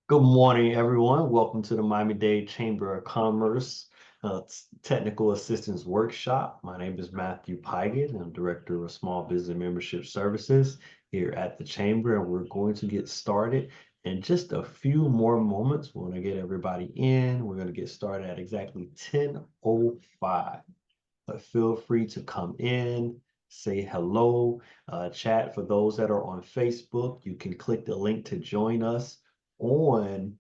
Good morning, everyone. Welcome to the Miami-Dade Chamber of Commerce Technical Assistance Workshop. My name is Matthew Pygott. I'm Director of Small Business Membership Services here at the Chamber, and we're going to get started in just a few more moments. We're going to get everybody in. We're going to get started at exactly 10:05. But feel free to come in, say hello, chat. For those that are on Facebook, you can click the link to join us on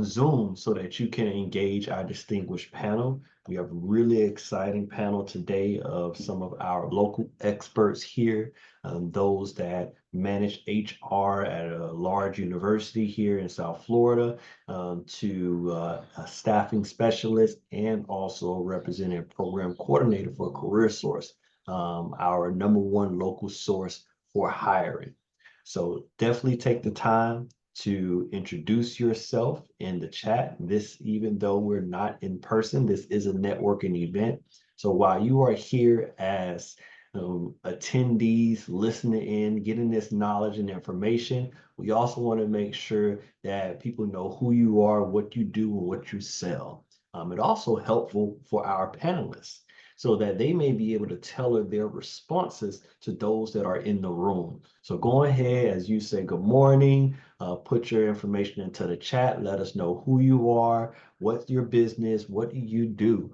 Zoom so that you can engage our distinguished panel. We have a really exciting panel today of some of our local experts here, those that manage HR at a large university here in South Florida, to a staffing specialist, and also representing a program coordinator for CareerSource, our #1 local source for hiring. So definitely take the time to introduce yourself in the chat. This, even though we're not in person, this is a networking event. So while you are here as attendees, listening in, getting this knowledge and information, we also want to make sure that people know who you are, what you do, and what you sell. It's also helpful for our panelists so that they may be able to tailor their responses to those that are in the room. So go ahead, as you say, good morning, put your information into the chat. Let us know who you are, what's your business, what do you do,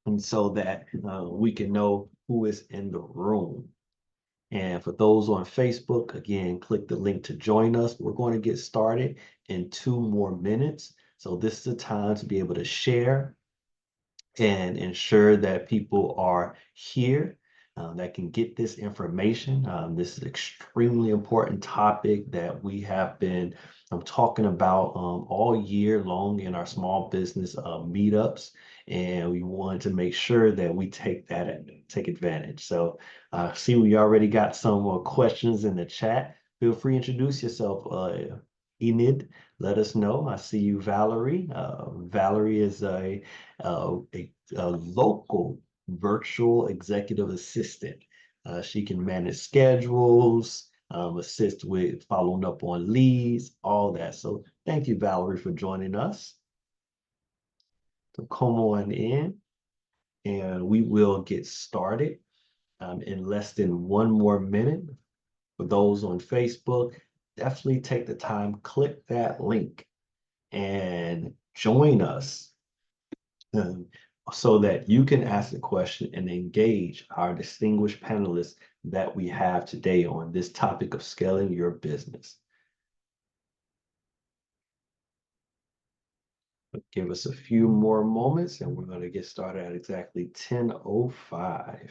and so that we can know who is in the room. And for those on Facebook, again, click the link to join us. We're going to get started in 2 more minutes. So this is the time to be able to share and ensure that people are here that can get this information. This is extremely important topic that we have been talking about all year long in our small business meetups, and we wanted to make sure that we take advantage. So see, we already got some questions in the chat. Feel free to introduce yourself, Enid. Let us know. I see you, Valerie. Valerie is a local virtual executive assistant. She can manage schedules, assist with following up on leads, all that. So thank you, Valerie, for joining us. So come on in and we will get started in less than 1 more minute. For those on Facebook, definitely take the time, click that link and join us, um, so that you can ask the question and engage our distinguished panelists that we have today on this topic of scaling your business. Give us a few more moments and we're going to get started at exactly 10:05.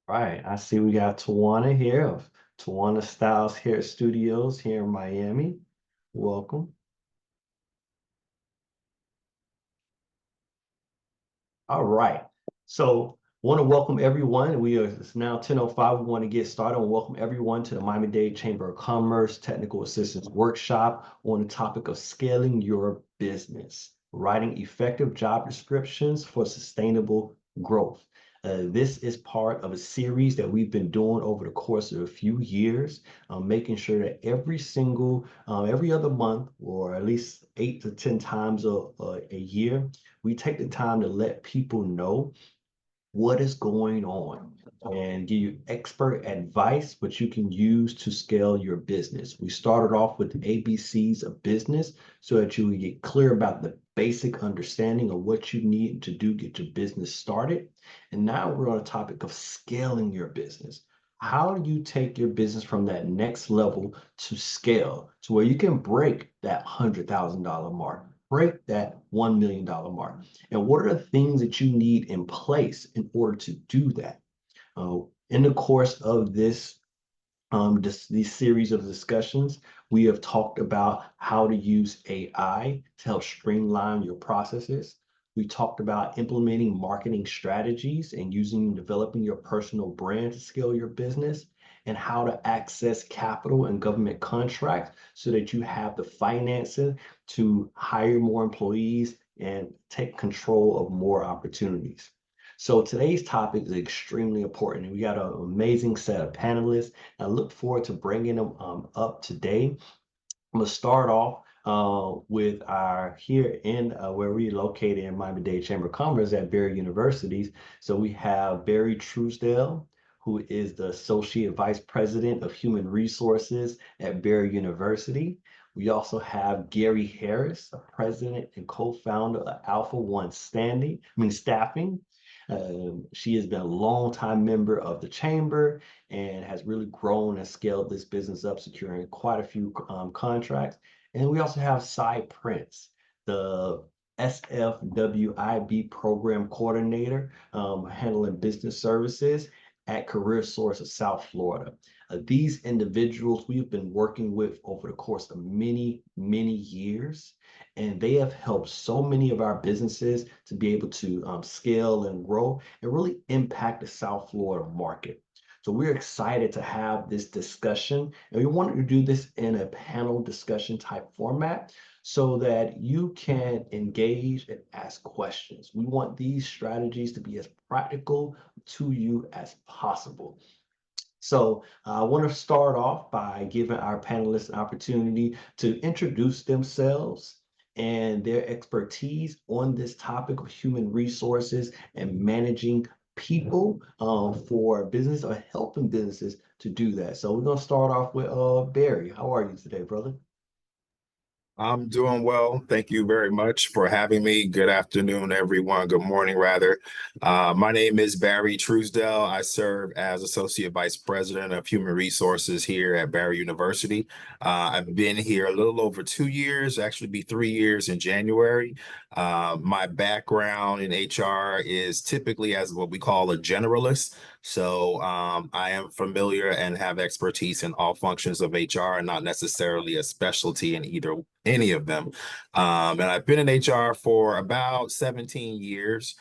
Right, I see we got Tawana here of Tawana Styles Hair Studios here in Miami. Welcome. All right. So want to welcome everyone. It's now 10:05. We want to get started and welcome everyone to the Miami-Dade Chamber of Commerce Technical Assistance Workshop on the topic of scaling your business, writing effective job descriptions for sustainable growth. This is part of a series that we've been doing over the course of a few years, making sure that every other month, or at least 8 to 10 times a year, we take the time to let people know what is going on and give you expert advice which you can use to scale your business. We started off with ABCs of business so that you would get clear about the basic understanding of what you need to do, get your business started. And now we're on a topic of scaling your business. How do you take your business from that next level to scale to where you can break that $100,000 mark, break that $1 million mark? And what are the things that you need in place in order to do that? In the course of these series of discussions, we have talked about how to use AI to help streamline your processes. We talked about implementing marketing strategies and developing your personal brand to scale your business, and how to access capital and government contracts so that you have the financing to hire more employees, and take control of more opportunities. So today's topic is extremely important, and we got an amazing set of panelists. I look forward to bringing them up today. I'm gonna start off with our here in where we're located in Miami-Dade Chamber of Commerce at Barry Universities. So we have Barry Truesdale, who is the Associate Vice President of Human Resources at Barry University. We also have Gary Harris, a president and co-founder of Alpha One Staffing. She has been a longtime member of the chamber and has really grown and scaled this business up, securing quite a few contracts. And we also have Cy Prince, the SFWIB program coordinator, handling business services at CareerSource South Florida. These individuals we've been working with over the course of many, many years, and they have helped so many of our businesses to be able to scale and grow and really impact the South Florida market. So we're excited to have this discussion, and we wanted to do this in a panel discussion type format so that you can engage and ask questions. We want these strategies to be as practical to you as possible. So I want to start off by giving our panelists an opportunity to introduce themselves and their expertise on this topic of human resources and managing people for business or helping businesses to do that. So we're going to start off with Barry. How are you today, brother? I'm doing well. Thank you very much for having me. Good afternoon, everyone. Good morning, rather. My name is Barry Truesdale. I serve as Associate Vice President of Human Resources here at Barry University. I've been here a little over 2 years, actually be 3 years in January. My background in HR is typically as what we call a generalist. So I am familiar and have expertise in all functions of HR and not necessarily a specialty in any of them. And I've been in HR for about 17 years.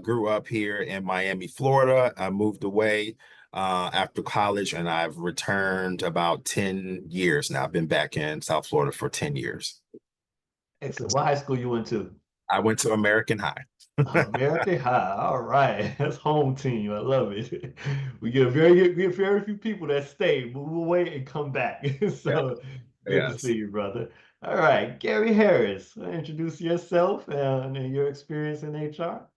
Grew up here in Miami, Florida. I moved away after college, and I've returned about 10 years now. I've been back in South Florida for 10 years. Excellent. What high school you went to? I went to American High. American High. All right. That's home team. I love it. We get very few people that stay, move away and come back. Yeah. So good to Yes. see you, brother. All right. Gary Harris, introduce yourself and your experience in HR.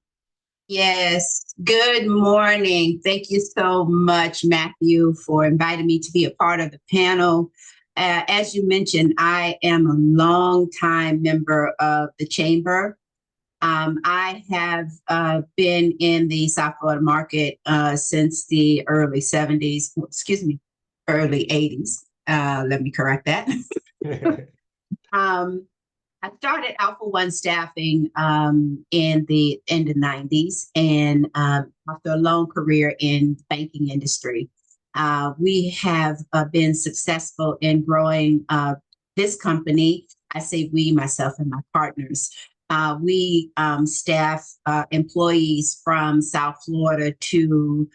Yes. Good morning. Thank you so much, Matthew, for inviting me to be a part of the panel. As you mentioned, I am a longtime member of the Chamber. I have been in the South Florida market since the early 70s, early 80s. Let me correct that. I started Alpha One Staffing in the 90s, and after a long career in the banking industry, we have been successful in growing this company. I say we, myself, and my partners. We staff employees from South Florida to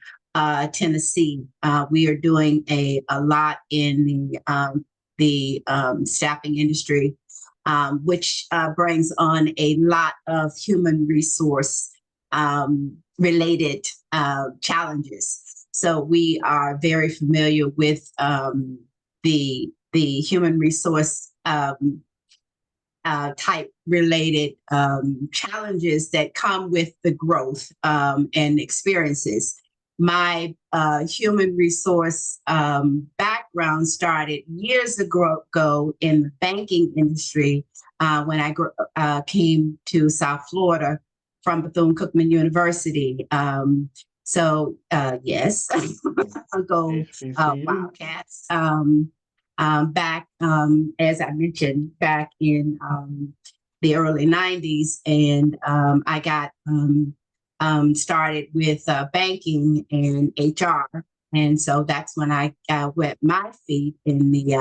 Tennessee. We are doing a lot in the staffing industry, which brings on a lot of human resource related challenges. So we are very familiar with the human resource type related challenges that come with the growth and experiences. My human resource background started years ago in the banking industry when I came to South Florida from Bethune-Cookman University. Yes, I'll go Wildcats. Back, as I mentioned, back in the early 90s, and I got started with banking and HR. And so that's when I wet my feet in the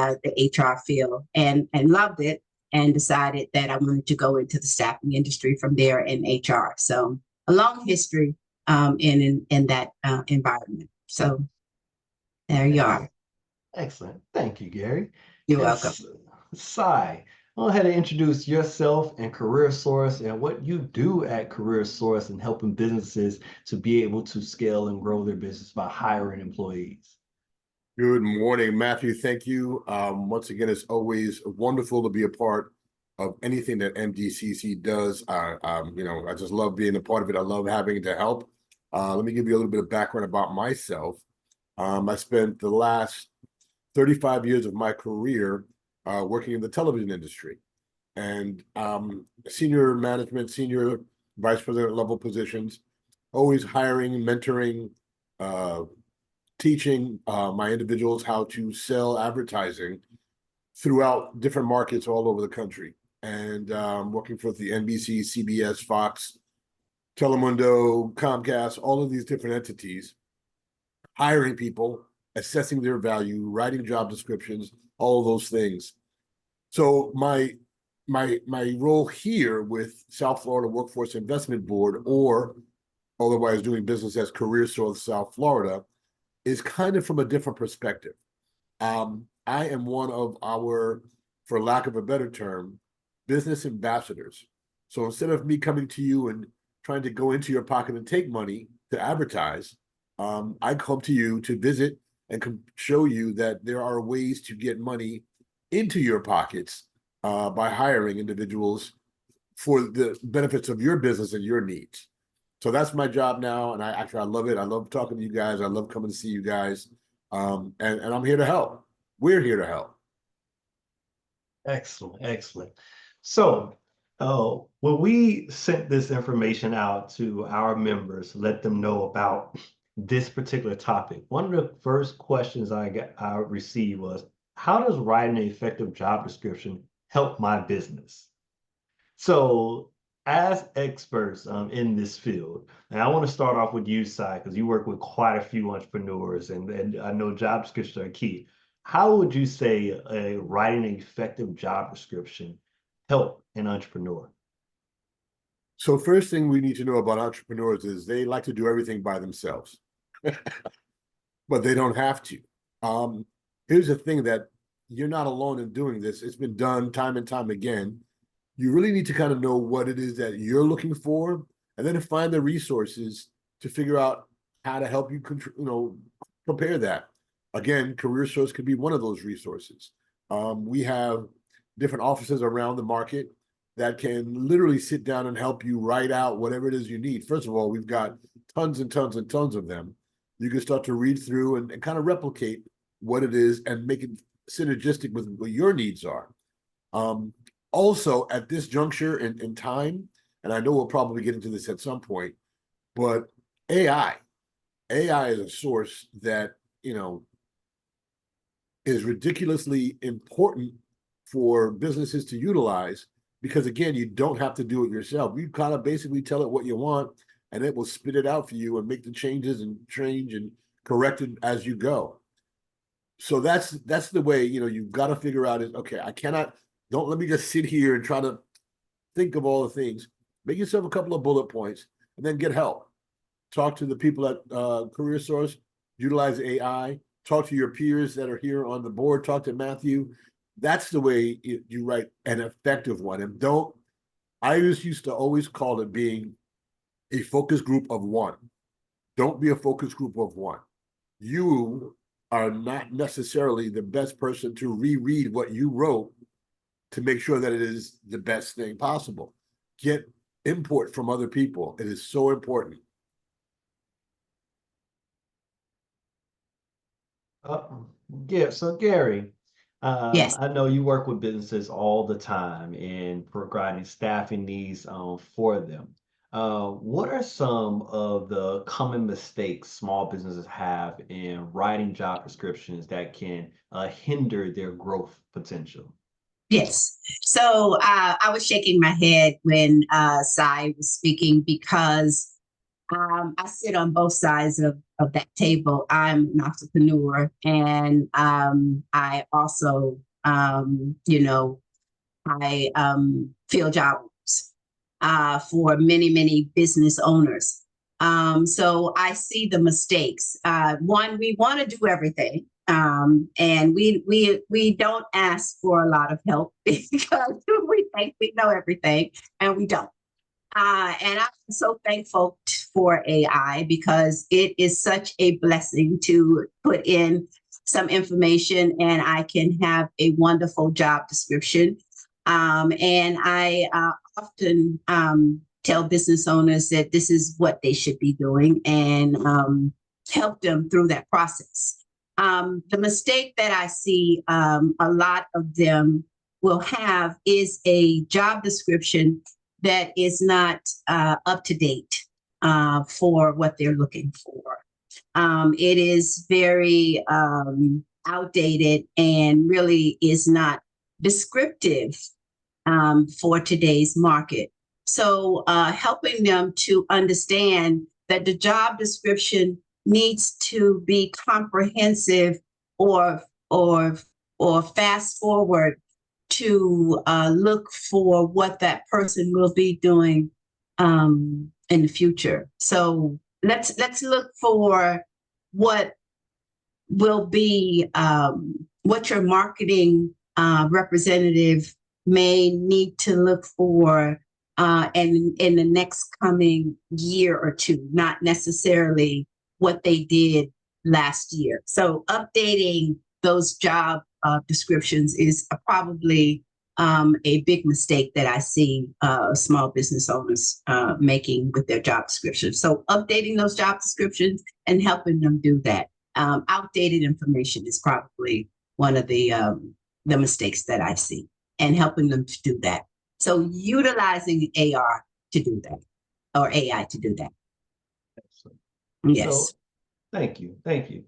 HR field and loved it, and decided that I wanted to go into the staffing industry from there in HR. So a long history in that environment. So there you are. Excellent. Thank you, Gary. You're welcome. Cy, Go ahead and introduce yourself and CareerSource and what you do at CareerSource and helping businesses to be able to scale and grow their business by hiring employees. Good morning, Matthew. Thank you. Once again, it's always wonderful to be a part of anything that MDCC does. I just love being a part of it. I love having to help. Let me give you a little bit of background about myself. I spent the last 35 years of my career working in the television industry and senior management, senior vice president level positions, always hiring, mentoring, teaching my individuals how to sell advertising throughout different markets all over the country, and working for the NBC, CBS, Fox, Telemundo, Comcast, all of these different entities, hiring people, assessing their value, writing job descriptions, all of those things. So my role here with South Florida Workforce Investment Board, or otherwise doing business as CareerSource South Florida, is kind of from a different perspective. I am one of our, for lack of a better term, business ambassadors. So instead of me coming to you and trying to go into your pocket and take money to advertise, I come to you to visit and show you that there are ways to get money into your pockets by hiring individuals for the benefits of your business and your needs. So that's my job now, and I love it. I love talking to you guys. I love coming to see you guys, and I'm here to help. We're here to help. Excellent, excellent. So, when we sent this information out to our members, let them know about this particular topic, one of the first questions I received was, how does writing an effective job description help my business? So, as experts in this field, and I want to start off with you, Sai, because you work with quite a few entrepreneurs, and I know job descriptions are key. How would you say writing an effective job description help an entrepreneur? So first thing we need to know about entrepreneurs is they like to do everything by themselves, but they don't have to. Here's the thing, that you're not alone in doing this. It's been done time and time again. You really need to kind of know what it is that you're looking for, and then to find the resources to figure out how to help you, prepare that. Again, CareerSource could be one of those resources. We have different offices around the market that can literally sit down and help you write out whatever it is you need. First of all, we've got tons and tons and tons of them. You can start to read through and kind of replicate what it is and make it synergistic with what your needs are. Also, at this juncture in time, and I know we'll probably get into this at some point, but AI is a source that, is ridiculously important for businesses to utilize, because again, you don't have to do it yourself. You kind of basically tell it what you want, and it will spit it out for you and make the changes and change and correct it as you go. So that's the way, you've got to figure out is, okay, don't let me just sit here and try to think of all the things. Make yourself a couple of bullet points and then get help. Talk to the people at CareerSource, utilize AI, talk to your peers that are here on the board, talk to Matthew. That's the way you write an effective one. And I just used to always call it being a focus group of one. Don't be a focus group of one. You are not necessarily the best person to reread what you wrote to make sure that it is the best thing possible. Get input from other people. It is so important. Yeah, so Gary, Yes. I know you work with businesses all the time in providing staffing needs for them. What are some of the common mistakes small businesses have in writing job descriptions that can hinder their growth potential? Yes. So I was shaking my head when Sai was speaking, because I sit on both sides of that table. I'm an entrepreneur, and I also, I fill jobs for many, many business owners. So I see the mistakes. One, we want to do everything. And we don't ask for a lot of help because we think we know everything, and we don't. And I'm so thankful for AI because it is such a blessing to put in some information and I can have a wonderful job description. And I often tell business owners that this is what they should be doing and help them through that process. The mistake that I see a lot of them will have is a job description that is not up to date for what they're looking for. It is very outdated and really is not descriptive for today's market. So helping them to understand that the job description needs to be comprehensive or fast forward to look for what that person will be doing in the future. So let's look for what will be what your marketing representative may need to look for in the next coming year or two, not necessarily what they did last year. So updating those job descriptions is probably a big mistake that I see small business owners making with their job descriptions. So updating those job descriptions and helping them do that. Outdated information is probably one of the mistakes that I see, and helping them to do that. So utilizing AR to do that, or AI to do that. Excellent. Yes. So, thank you. Thank you.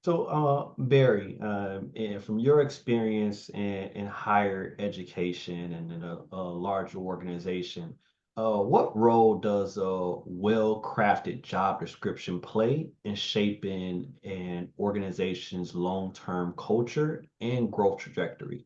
So, Barry, and from your experience in higher education and in a larger organization, what role does a well-crafted job description play in shaping an organization's long-term culture and growth trajectory?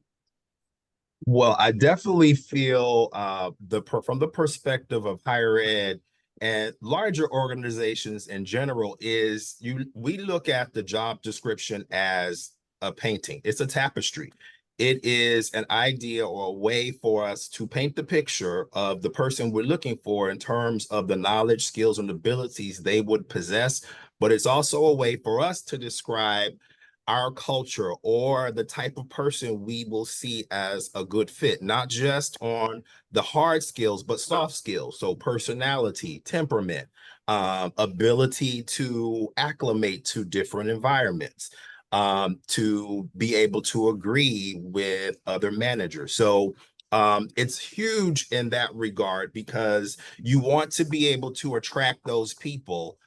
Well, I definitely feel from the perspective of higher ed and larger organizations in general is we look at the job description as a painting. It's a tapestry. It is an idea or a way for us to paint the picture of the person we're looking for in terms of the knowledge, skills, and abilities they would possess. But it's also a way for us to describe our culture or the type of person we will see as a good fit, not just on the hard skills, but soft skills. So personality, temperament, ability to acclimate to different environments, to be able to agree with other managers. So it's huge in that regard because you want to be able to attract those people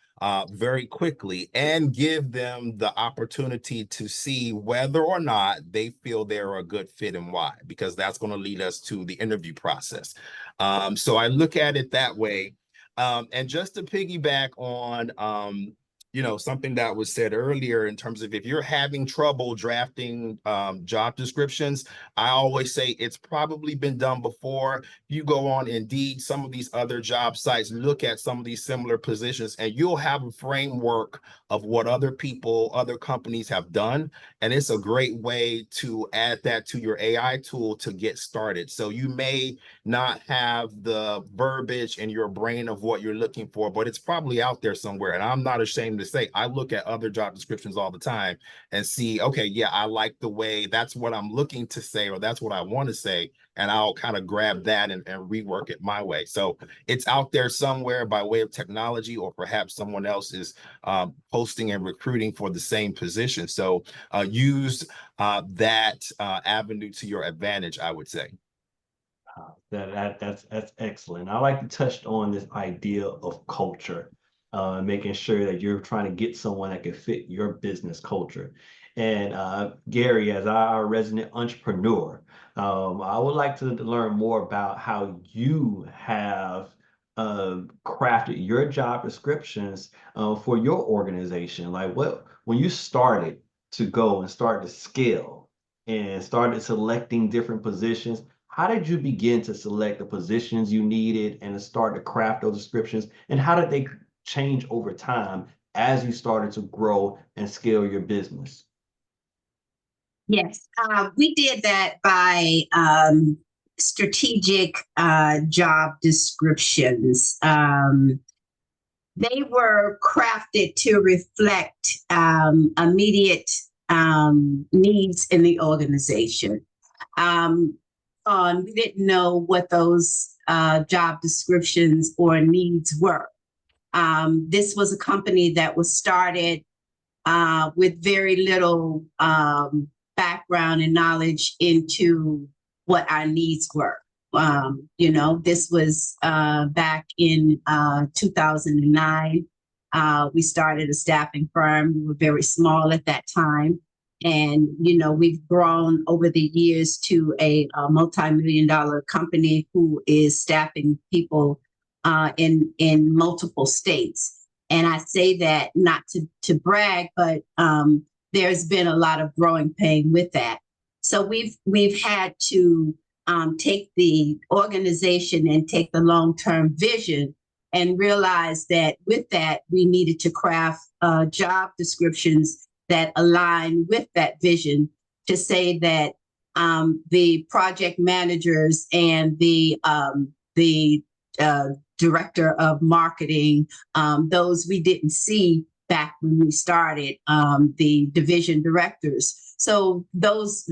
very quickly and give them the opportunity to see whether or not they feel they're a good fit and why, because that's going to lead us to the interview process. So I look at it that way. And just to piggyback on, something that was said earlier in terms of if you're having trouble drafting job descriptions, I always say it's probably been done before. You go on Indeed, some of these other job sites, look at some of these similar positions, and you'll have a framework of what other companies have done. And it's a great way to add that to your AI tool to get started. So you may not have the verbiage in your brain of what you're looking for, but it's probably out there somewhere. And I'm not ashamed to say, I look at other job descriptions all the time and see, okay, yeah, I like the way that's what I'm looking to say, or that's what I want to say. And I'll kind of grab that and rework it my way. So it's out there somewhere by way of technology, or perhaps someone else is posting and recruiting for the same position. So use that avenue to your advantage, I would say. That's excellent. I like to touch on this idea of culture, making sure that you're trying to get someone that can fit your business culture. And Gary, as our resident entrepreneur, I would like to learn more about how you have crafted your job descriptions for your organization. Like when you started to go and start to scale and started selecting different positions, how did you begin to select the positions you needed and to start to craft those descriptions? And how did they change over time as you started to grow and scale your business? Yes, we did that by strategic job descriptions. They were crafted to reflect immediate needs in the organization. We didn't know what those job descriptions or needs were. This was a company that was started with very little background and knowledge into what our needs were. This was back in 2009. We started a staffing firm. We were very small at that time. And, we've grown over the years to a multi-million-dollar company who is staffing people in multiple states. And I say that not to brag, but there's been a lot of growing pain with that. So we've had to take the organization and take the long-term vision and realize that with that, we needed to craft job descriptions that align with that vision to say that the project managers and the director of marketing, those we didn't see back when we started, the division directors. So those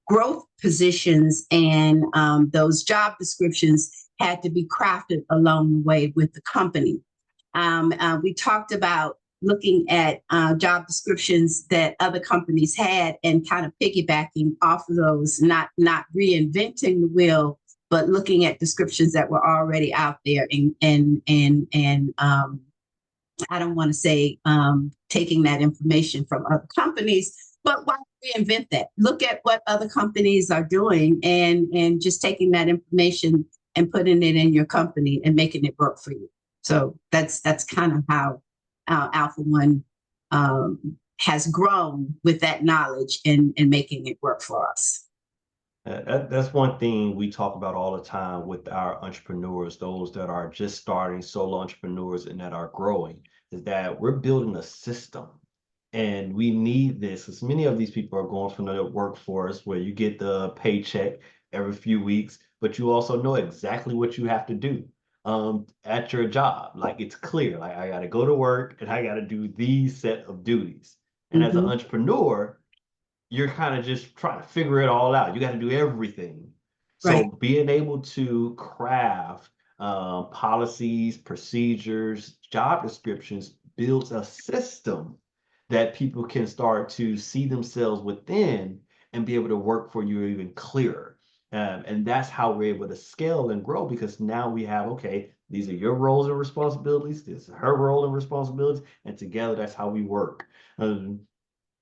growth positions and those job descriptions had to be crafted along the way with the company. We talked about looking at job descriptions that other companies had and kind of piggybacking off of those, not reinventing the wheel, but looking at descriptions that were already out there and I don't want to say taking that information from other companies, but why reinvent that? Look at what other companies are doing and just taking that information and putting it in your company and making it work for you. So that's kind of how Alpha One has grown with that knowledge and making it work for us. That's one thing we talk about all the time with our entrepreneurs, those that are just starting, solo entrepreneurs, and that are growing, is that we're building a system. And we need this, as many of these people are going from the workforce where you get the paycheck every few weeks, but you also know exactly what you have to do at your job. Like, it's clear, like, I got to go to work and I got to do these set of duties. And as an entrepreneur, you're kind of just trying to figure it all out. You got to do everything. So Right. being able to craft policies, procedures, job descriptions builds a system that people can start to see themselves within and be able to work for you even clearer. And that's how we're able to scale and grow, because now we have, okay, these are your roles and responsibilities, this is her role and responsibilities, and together that's how we work.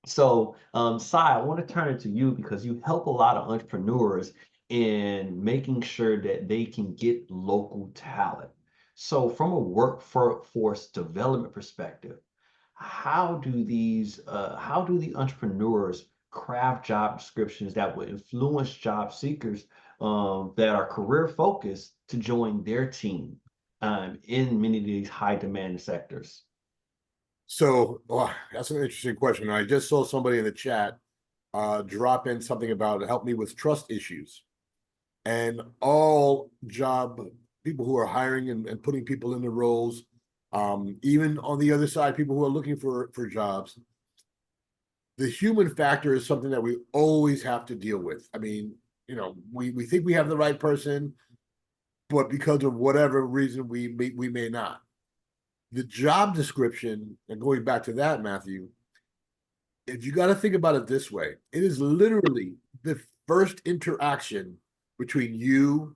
Sai, I want to turn it to you because you help a lot of entrepreneurs in making sure that they can get local talent. So from a workforce development perspective, how do the entrepreneurs craft job descriptions that would influence job seekers that are career focused to join their team in many of these high demand sectors? So that's an interesting question. I just saw somebody in the chat drop in something about help me with trust issues. And all job people who are hiring and putting people in the roles, even on the other side, people who are looking for jobs, the human factor is something that we always have to deal with. I mean, we think we have the right person, but because of whatever reason, we may not. The job description, and going back to that, Matthew, if you got to think about it this way, it is literally the first interaction between you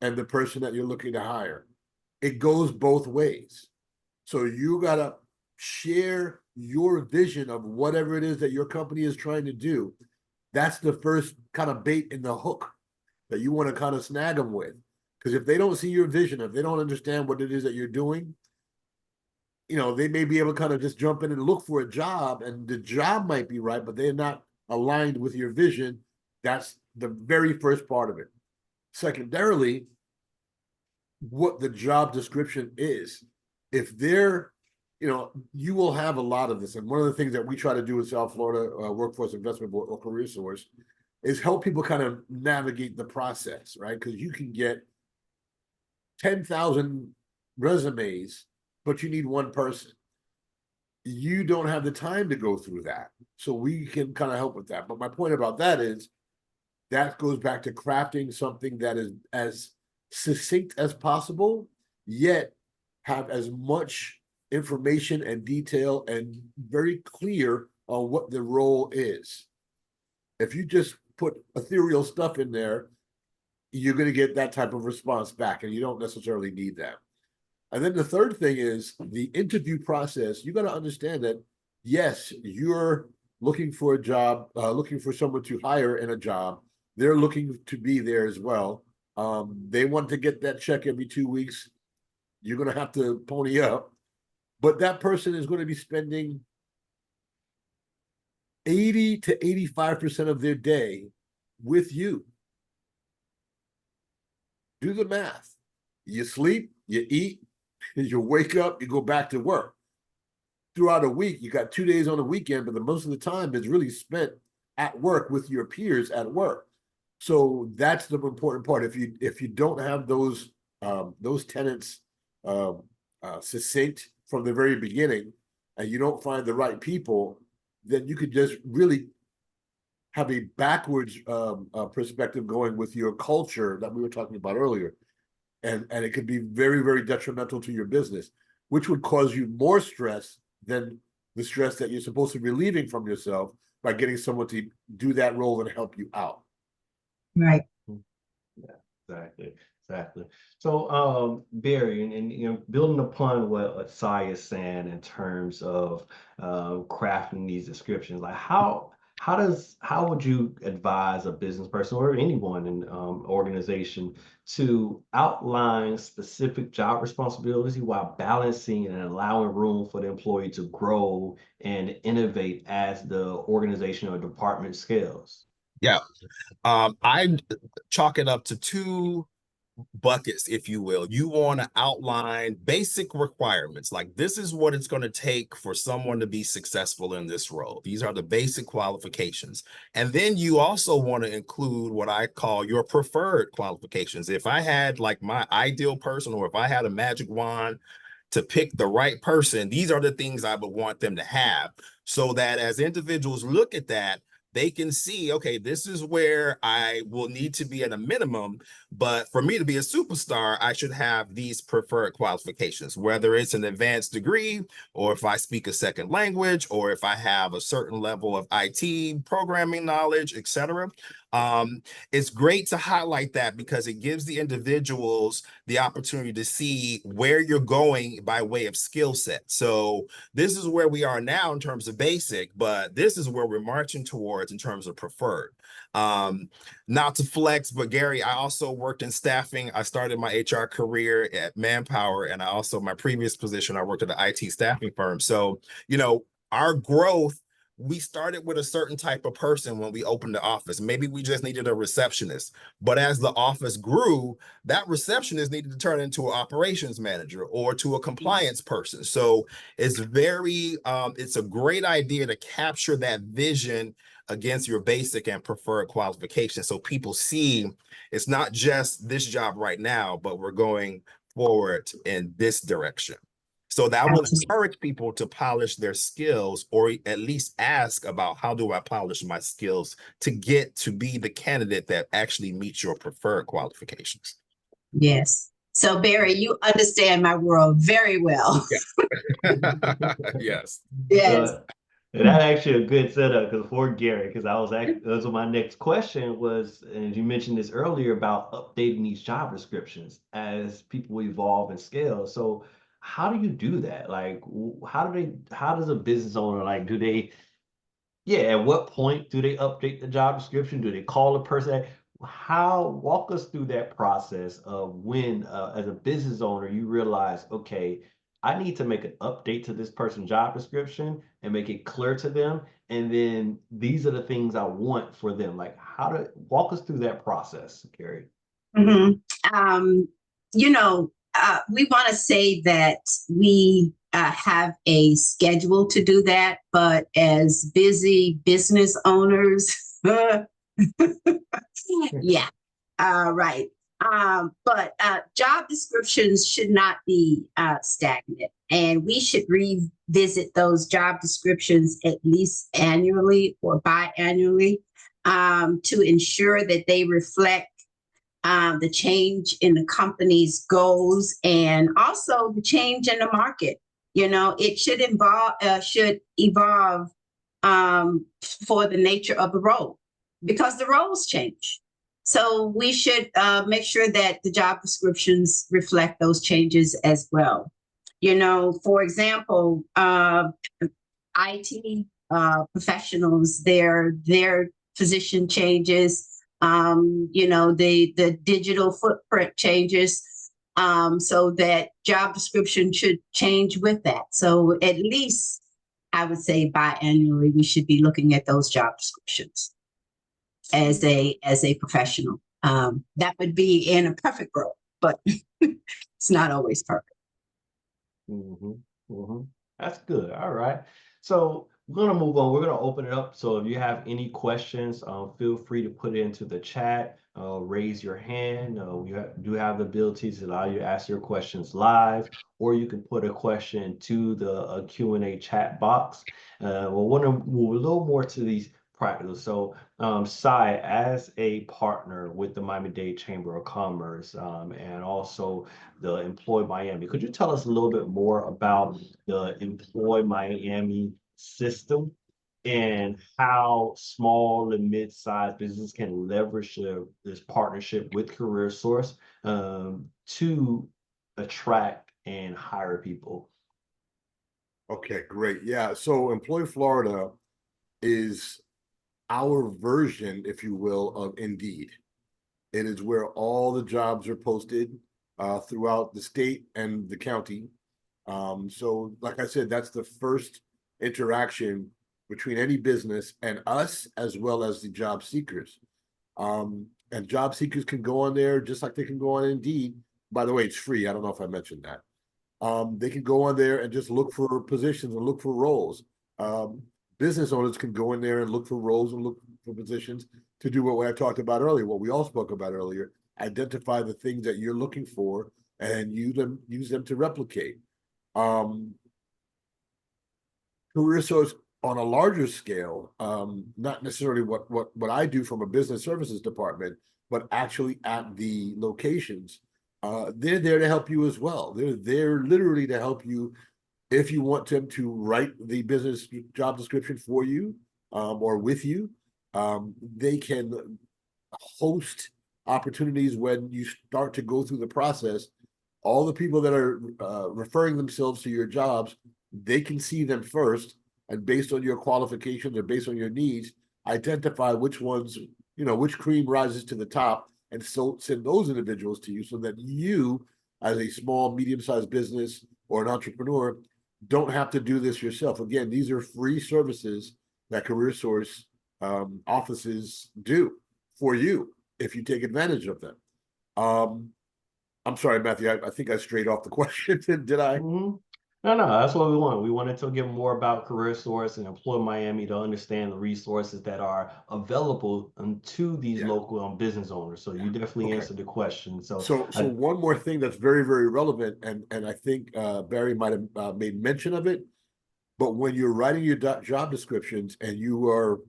and the person that you're looking to hire. It goes both ways. So you got to share your vision of whatever it is that your company is trying to do. That's the first kind of bait in the hook that you want to kind of snag them with. Because if they don't see your vision, if they don't understand what it is that you're doing, they may be able to kind of just jump in and look for a job, and the job might be right, but they're not aligned with your vision. That's the very first part of it. Secondarily, what the job description is. If they're, you know, you will have a lot of this. And one of the things that we try to do with South Florida Workforce Investment Board or CareerSource is help people kind of navigate the process, right? Because you can get 10,000 resumes, but you need one person. You don't have the time to go through that. So we can kind of help with that. But my point about that is that goes back to crafting something that is as succinct as possible, yet have as much information and detail and very clear on what the role is. If you just put ethereal stuff in there, you're going to get that type of response back, and you don't necessarily need that. And then the third thing is the interview process. You got to understand that, yes, you're looking for a job, looking for someone to hire in a job. They're looking to be there as well. They want to get that check every 2 weeks. You're going to have to pony up. But that person is going to be spending 80 to 85% of their day with you. Do the math. You sleep, you eat, you wake up, you go back to work. Throughout a week, you got 2 days on the weekend, but the most of the time is really spent at work with your peers at work. So that's the important part. If you don't have those tenets succinct from the very beginning, and you don't find the right people, then you could just really have a backwards perspective going with your culture that we were talking about earlier. And it could be very, very detrimental to your business, which would cause you more stress than the stress that you're supposed to be relieving from yourself by getting someone to do that role and help you out. Right. Yeah, exactly. So, Barry, and you know, building upon what Sai is saying in terms of crafting these descriptions, like how would you advise a business person or anyone in organization to outline specific job responsibilities while balancing and allowing room for the employee to grow and innovate as the organization or department scales? Yeah. I chalk it up to two buckets, if you will. You want to outline basic requirements, like this is what it's going to take for someone to be successful in this role. These are the basic qualifications. And then you also want to include what I call your preferred qualifications. If I had like my ideal person, or if I had a magic wand to pick the right person, these are the things I would want them to have, so that as individuals look at that, they can see, okay, this is where I will need to be at a minimum, but for me to be a superstar, I should have these preferred qualifications, whether it's an advanced degree, or if I speak a second language, or if I have a certain level of IT programming knowledge, etc. It's great to highlight that because it gives the individuals the opportunity to see where you're going by way of skill set. So this is where we are now in terms of basic, but this is where we're marching towards in terms of preferred. Not to flex, but Gary, I also worked in staffing. I started my HR career at Manpower, and I also, my previous position, I worked at an IT staffing firm. So, you know, our growth, we started with a certain type of person when we opened the office. Maybe we just needed a receptionist, but as the office grew, that receptionist needed to turn into an operations manager or to a compliance person. So it's it's a great idea to capture that vision against your basic and preferred qualifications, so people see it's not just this job right now, but we're going forward in this direction. So that will encourage people to polish their skills, or at least ask about, how do I polish my skills to get to be the candidate that actually meets your preferred qualifications? Yes. So Barry, you understand my world very well. Yes. Yes. And that's actually a good setup for Gary, because that's what my next question was, and you mentioned this earlier about updating these job descriptions as people evolve and scale. So how do you do that? Like, how does a business owner, like, at what point do they update the job description? Do they call a person? Walk us through that process of when, as a business owner, you realize, okay, I need to make an update to this person's job description and make it clear to them. And then these are the things I want for them. Like, walk us through that process, Carrie. Mm-hmm. We want to say that we have a schedule to do that, but as busy business owners, yeah, right. But job descriptions should not be stagnant, and we should revisit those job descriptions at least annually or biannually to ensure that they reflect the change in the company's goals and also the change in the market. You know, it should evolve for the nature of the role because the roles change. So we should make sure that the job descriptions reflect those changes as well. You know, for example, IT professionals, their position changes. You know, the digital footprint changes. So that job description should change with that. So at least I would say biannually, we should be looking at those job descriptions as a professional. That would be in a perfect world, but it's not always perfect. That's good. All right. So we're going to move on. We're going to open it up. So if you have any questions, feel free to put it into the chat, raise your hand. We do have the ability to allow you to ask your questions live, or you can put a question to the Q&A chat box. We'll want to move a little more to these practical. So, Sai, as a partner with the Miami-Dade Chamber of Commerce and also the Employ Miami, could you tell us a little bit more about the Employ Miami system and how small and mid-sized businesses can leverage this partnership with CareerSource to attract and hire people? Okay, great. Yeah. So Employ Florida is our version, if you will, of Indeed. It is where all the jobs are posted throughout the state and the county. So like I said, that's the first interaction between any business and us, as well as the job seekers. And job seekers can go on there just like they can go on Indeed. By the way, it's free. I don't know if I mentioned that. They can go on there and just look for positions and look for roles. Business owners can go in there and look for roles and look for positions to do what I talked about earlier, what we all spoke about earlier, identify the things that you're looking for and use them to replicate. CareerSource on a larger scale, not necessarily what I do from a business services department, but actually at the locations, they're there to help you as well. They're there literally to help you if you want them to write the business job description for you or with you. They can host opportunities when you start to go through the process. All the people that are referring themselves to your jobs, they can see them first, and based on your qualifications or based on your needs, identify which ones, which cream rises to the top, and so send those individuals to you so that you, as a small, medium-sized business or an entrepreneur, don't have to do this yourself. Again, these are free services that CareerSource offices do for you if you take advantage of them. I'm sorry, Matthew, I think I strayed off the question. Did I? No, that's what we want. We wanted to get more about CareerSource and Employ Miami to understand the resources that are available to these local business owners. So you definitely answered the question. So one more thing that's very, very relevant, and I think Barry might have made mention of it, but when you're writing your job descriptions and you are,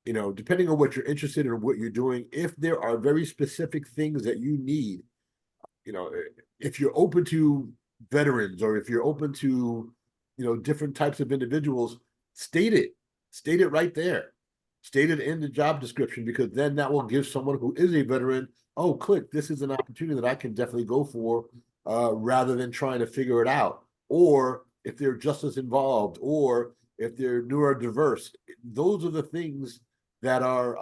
depending on what you're interested in or what you're doing, if there are very specific things that you need, if you're open to veterans or if you're open to different types of individuals, state it right there, state it in the job description, because then that will give someone who is a veteran, oh, click, this is an opportunity that I can definitely go for, rather than trying to figure it out. Or if they're just as involved, or if they're neurodiverse, those are the things that are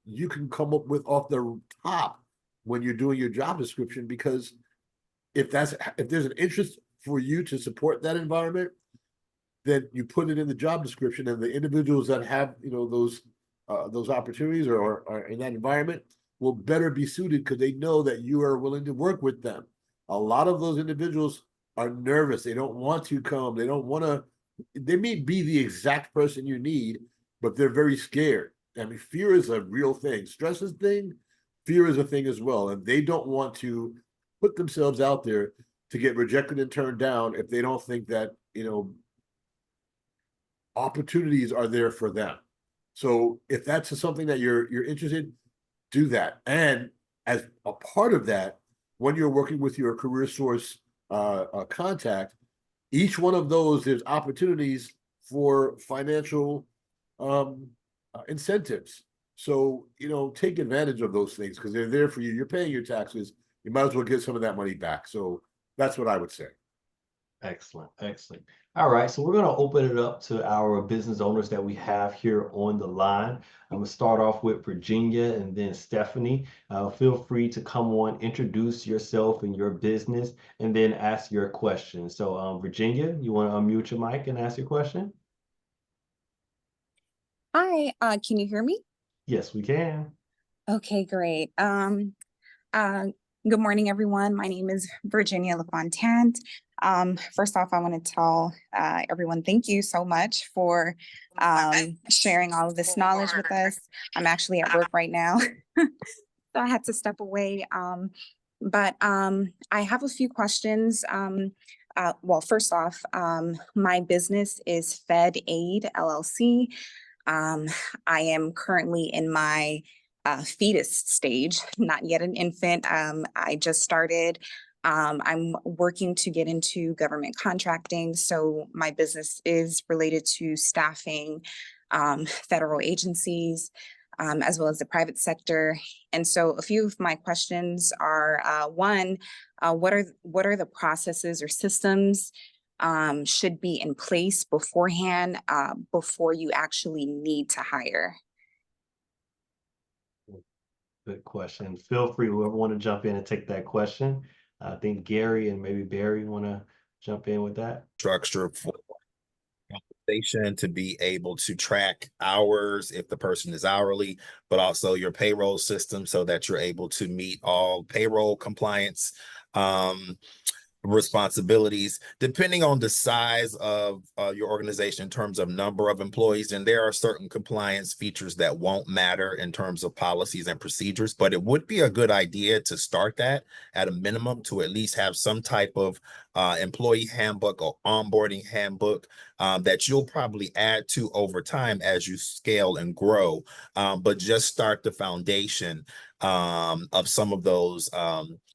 you can come up with off the top when you're doing your job description, because if there's an interest for you to support that environment, then you put it in the job description, and the individuals that have those opportunities or are in that environment will better be suited because they know that you are willing to work with them. A lot of those individuals are nervous. They don't want to come. They don't want to. They may be the exact person you need, but they're very scared. I mean, fear is a real thing. Stress is a thing. Fear is a thing as well. And they don't want to put themselves out there to get rejected and turned down if they don't think that, opportunities are there for them. So if that's something that you're interested in, do that. And as a part of that, when you're working with your CareerSource contact, each one of those, there's opportunities for financial incentives. So, take advantage of those things because they're there for you. You're paying your taxes. You might as well get some of that money back. So that's what I would say. Excellent, excellent. All right, so we're going to open it up to our business owners that we have here on the line. I'm going to start off with Virginia and then Stephanie. Feel free to come on, introduce yourself and your business, and then ask your question. So, Virginia, you want to unmute your mic and ask your question? Hi, can you hear me? Yes, we can. Okay, great. Good morning, everyone. My name is Virginia LaFontant. First off, I want to tell everyone thank you so much for sharing all of this knowledge with us. I'm actually at work right now, so I had to step away. But I have a few questions. Well, first off, my business is Fed Aid LLC. I am currently in my fetus stage, not yet an infant. I just started. I'm working to get into government contracting. So my business is related to staffing federal agencies, as well as the private sector. And so a few of my questions are, one, what are the processes or systems should be in place beforehand before you actually need to hire? Good question. Feel free, whoever want to jump in and take that question. I think Gary and maybe Barry want to jump in with that. Structure for compensation to be able to track hours if the person is hourly, but also your payroll system so that you're able to meet all payroll compliance responsibilities, depending on the size of your organization in terms of number of employees. And there are certain compliance features that won't matter in terms of policies and procedures, but it would be a good idea to start that at a minimum to at least have some type of employee handbook or onboarding handbook that you'll probably add to over time as you scale and grow. But just start the foundation of some of those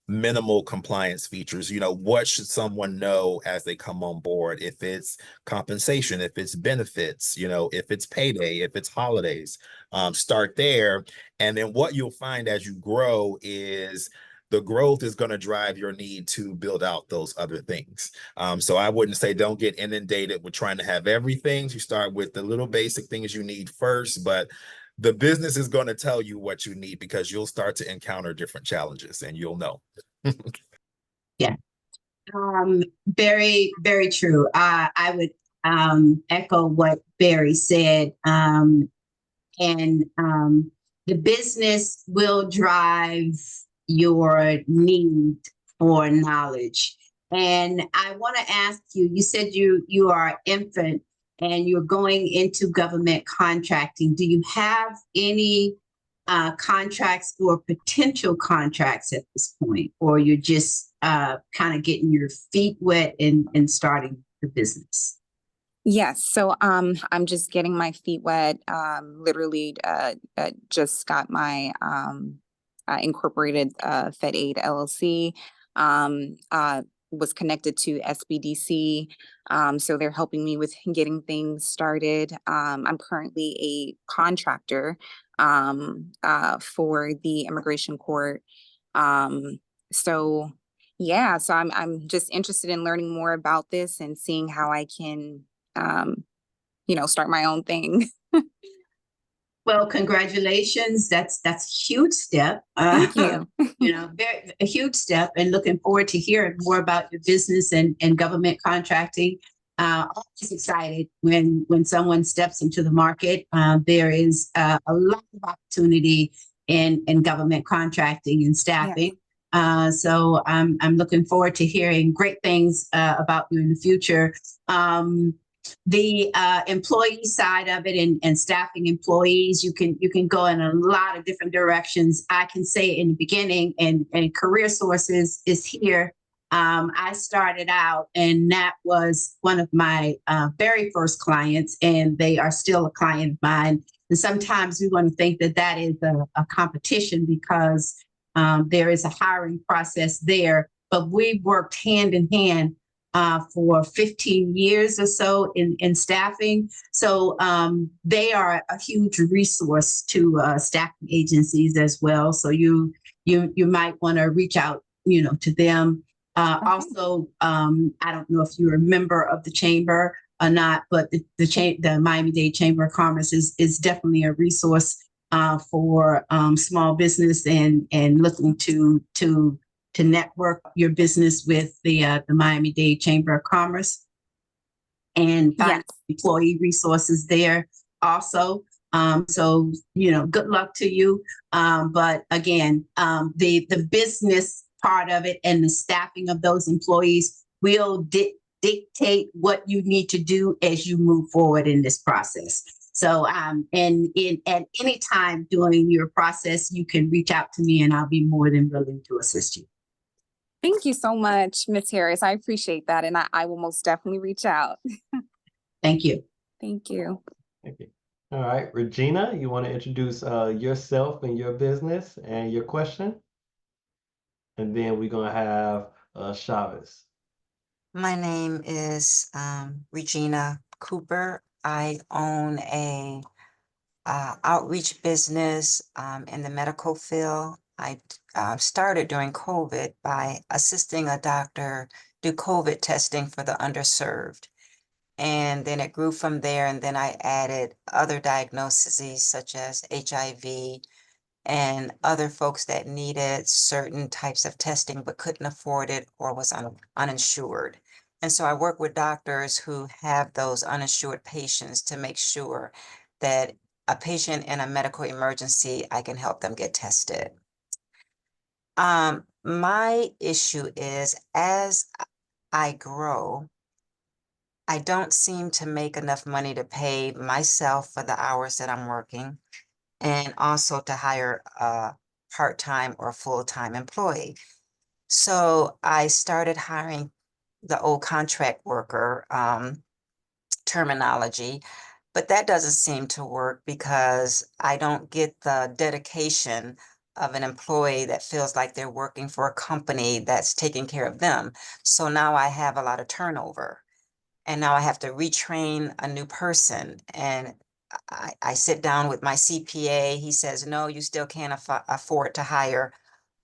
minimal compliance features. What should someone know as they come on board? If it's compensation, if it's benefits, if it's payday, if it's holidays, start there. And then what you'll find as you grow is the growth is going to drive your need to build out those other things. So I wouldn't say don't get inundated with trying to have everything. You start with the little basic things you need first, but the business is going to tell you what you need because you'll start to encounter different challenges and you'll know. Yeah. Very, very true. I would echo what Barry said. And the business will drive your need for knowledge. And I want to ask you, you said you are infant and you're going into government contracting. Do you have any contracts or potential contracts at this point, or you're just kind of getting your feet wet and starting the business? Yes, so I'm just getting my feet wet. Literally just got my incorporated Fed Aid LLC. Was connected to SBDC. So they're helping me with getting things started. I'm currently a contractor for the immigration court. So yeah, so I'm just interested in learning more about this and seeing how I can, start my own thing. Well, congratulations. That's a huge step. Thank you. A huge step, and looking forward to hearing more about your business and government contracting. Always excited when someone steps into the market. There is a lot of opportunity in government contracting and staffing. So I'm looking forward to hearing great things about you in the future. The employee side of it and staffing employees, you can go in a lot of different directions. I can say in the beginning, and CareerSource is here. I started out, and that was one of my very first clients, and they are still a client of mine. And sometimes we want to think that that is a competition because there is a hiring process there, but we worked hand in hand for 15 years or so in staffing. So they are a huge resource to staffing agencies as well. So you might want to reach out, to them. Okay. Also, I don't know if you're a member of the chamber or not, but the Miami-Dade Chamber of Commerce is definitely a resource for small business and looking to network your business with the Miami-Dade Chamber of Commerce and find employee resources there also. So, good luck to you. But again, the business part of it and the staffing of those employees will dictate what you need to do as you move forward in this process. So, at any time during your process, you can reach out to me and I'll be more than willing to assist you. Thank you so much, Ms. Harris. I appreciate that. And I will most definitely reach out. Thank you. Thank you. Thank you. All right, Regina, you want to introduce yourself and your business and your question? And then we're going to have Chavez. My name is Regina Cooper. I own a outreach business in the medical field. I started during COVID by assisting a doctor do COVID testing for the underserved. And then it grew from there, and then I added other diagnoses such as HIV and other folks that needed certain types of testing but couldn't afford it or was uninsured. And so I work with doctors who have those uninsured patients to make sure that a patient in a medical emergency, I can help them get tested. My issue is as I grow, I don't seem to make enough money to pay myself for the hours that I'm working and also to hire a part-time or full-time employee. So I started hiring the old contract worker terminology, but that doesn't seem to work because I don't get the dedication of an employee that feels like they're working for a company that's taking care of them. So now I have a lot of turnover. And now I have to retrain a new person. And I sit down with my CPA. He says, no, you still can't afford to hire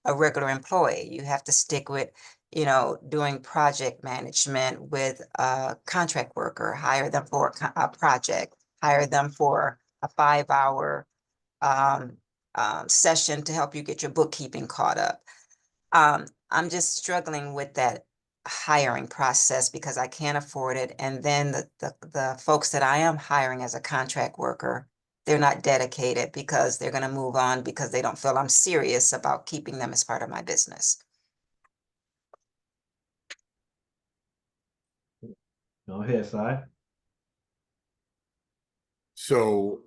a regular employee. You have to stick with, doing project management with a contract worker, hire them for a project, hire them for a 5-hour session to help you get your bookkeeping caught up. I'm just struggling with that hiring process because I can't afford it. And then the folks that I am hiring as a contract worker, they're not dedicated because they're going to move on because they don't feel I'm serious about keeping them as part of my business. Go ahead, Si. So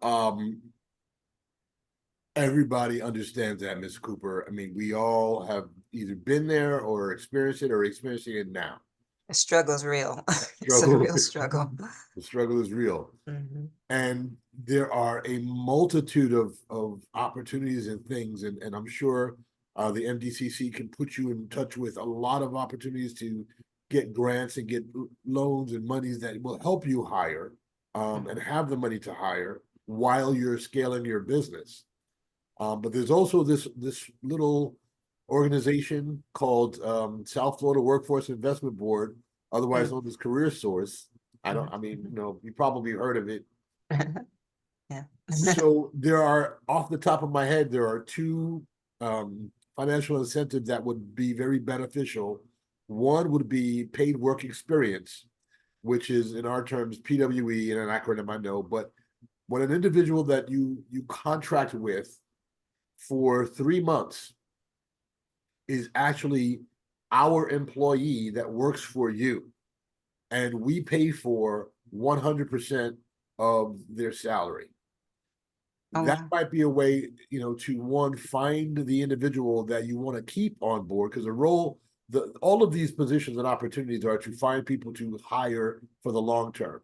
everybody understands that, Ms. Cooper. I mean, we all have either been there or experienced it or experiencing it now. The struggle is real. It's a real struggle. The struggle is real. Mm-hmm. And there are a multitude of opportunities and things. And I'm sure the MDCC can put you in touch with a lot of opportunities to get grants and get loans and monies that will help you hire and have the money to hire while you're scaling your business. But there's also this little organization called South Florida Workforce Investment Board, otherwise known as CareerSource. You probably heard of it. Yeah. So there are, off the top of my head, there are two financial incentives that would be very beneficial. One would be paid work experience, which is in our terms PWE, and an acronym I know, but when an individual that you contract with for 3 months, is actually our employee that works for you. And we pay for 100% of their salary. Oh, That wow. might be a way, to one, find the individual that you want to keep on board, because all of these positions and opportunities are to find people to hire for the long term.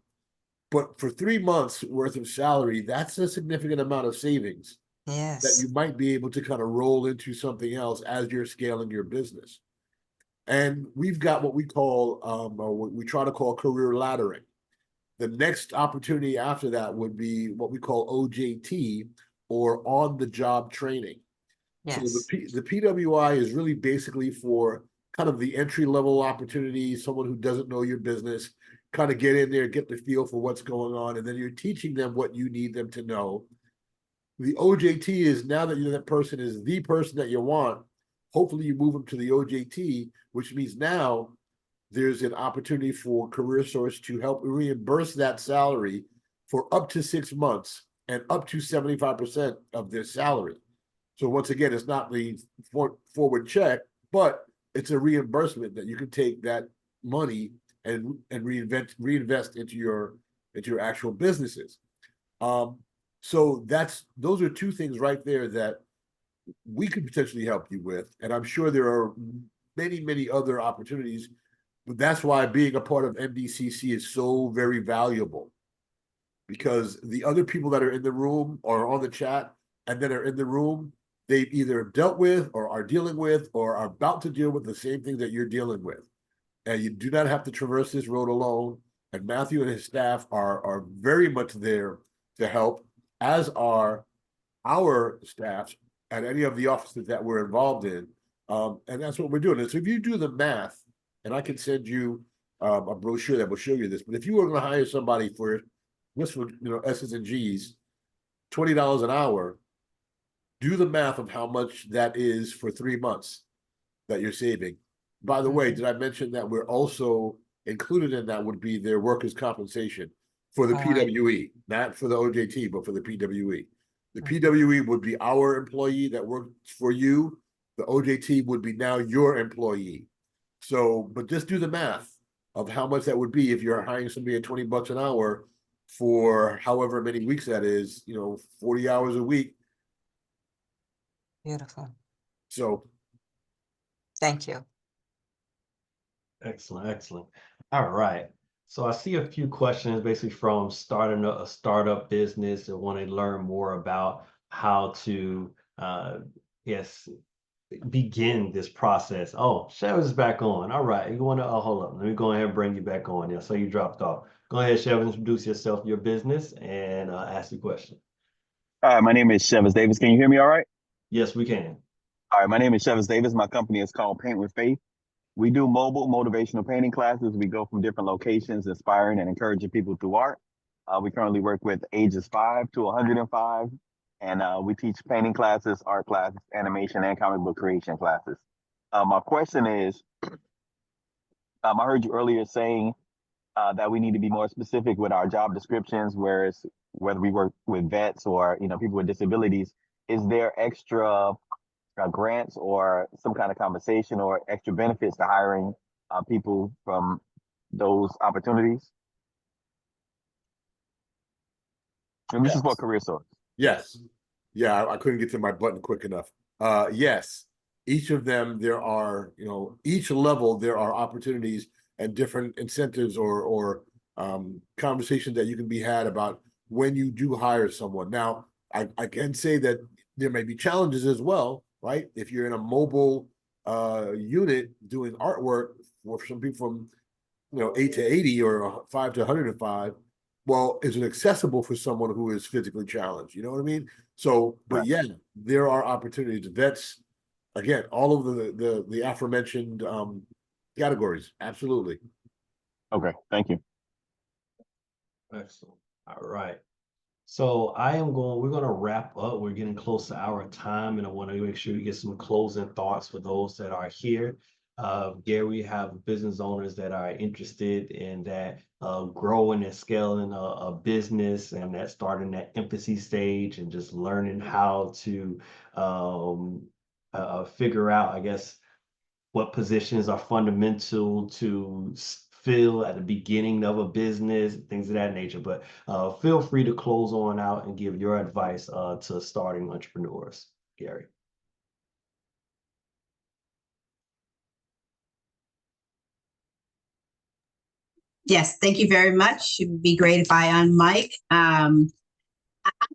But for 3 months worth of salary, that's a significant amount of savings that Yes. you might be able to kind of roll into something else as you're scaling your business. And we've got what we call, or what we try to call career laddering. The next opportunity after that would be what we call OJT, or on the job training. So Yes. the PWI is really basically for kind of the entry level opportunity, someone who doesn't know your business, kind of get in there, get the feel for what's going on, and then you're teaching them what you need them to know. The OJT is, now that that person is the person that you want, hopefully you move them to the OJT, which means now there's an opportunity for CareerSource to help reimburse that salary for up to 6 months and up to 75% of their salary. So once again, it's not the forward check, but it's a reimbursement that you can take that money and reinvest into your actual businesses. So those are two things right there that we could potentially help you with, and I'm sure there are many other opportunities. But that's why being a part of MDCC is so very valuable, because the other people that are in the room or on the chat and that are in the room, they've either dealt with or are dealing with or are about to deal with the same thing that you're dealing with. And you do not have to traverse this road alone. And Matthew and his staff are very much there to help, as are our staff at any of the offices that we're involved in. And that's what we're doing. And so if you do the math, and I can send you a brochure that will show you this, but if you were going to hire somebody for S's and G's, $20 an hour, do the math of how much that is for 3 months that you're saving. By the way, did I mention that we're also included in that would be their workers' compensation for the All right. PWE, not for the OJT, but for the PWE. The Mhm. PWE would be our employee that works for you. The OJT would be now your employee. So, but just do the math of how much that would be if you're hiring somebody at $20 an hour for however many weeks that is, 40 hours a week. Beautiful. So, Thank you. Excellent, excellent. All right. So I see a few questions basically from starting a startup business and want to learn more about how to, yes, begin this process. Oh, Shevins is back on. All right. You want to, hold up. Let me go ahead and bring you back on. Yeah, so you dropped off. Go ahead, Shevins, introduce yourself, your business, and ask the question. Hi, my name is Chevis Davis. Can you hear me all right? Yes, we can. All right, my name is Chevis Davis. My company is called Paint with Faith. We do mobile motivational painting classes. We go from different locations, inspiring and encouraging people through art. We currently work with ages 5 to 105, and we teach painting classes, art classes, animation, and comic book creation classes. My question is, I heard you earlier saying that we need to be more specific with our job descriptions, whereas whether we work with vets or people with disabilities, is there extra grants or some kind of compensation or extra benefits to hiring people from those opportunities? And this is for yes. CareerSource. Yes. Yeah, I couldn't get to my button quick enough. Yes. Each of them, there are, each level, there are opportunities and different incentives or conversations that you can be had about when you do hire someone. Now, I can say that there may be challenges as well, right? If you're in a mobile unit doing artwork for some people from 8 to 80 or 5 to 105, well, is it accessible for someone who is physically challenged? You know what I mean? So, but Right. yeah, there are opportunities. Vets, again, all of the aforementioned categories. Absolutely. Okay, thank you. Excellent. All right. So we're going to wrap up. We're getting close to our time, and I want to make sure you get some closing thoughts for those that are here. Gary, we have business owners that are interested in that growing and scaling a business, and that starting that infancy stage and just learning how to figure out, I guess, what positions are fundamental to fill at the beginning of a business, things of that nature. But feel free to close on out and give your advice to starting entrepreneurs, Gary. Yes, thank you very much. It would be great if I unmic. I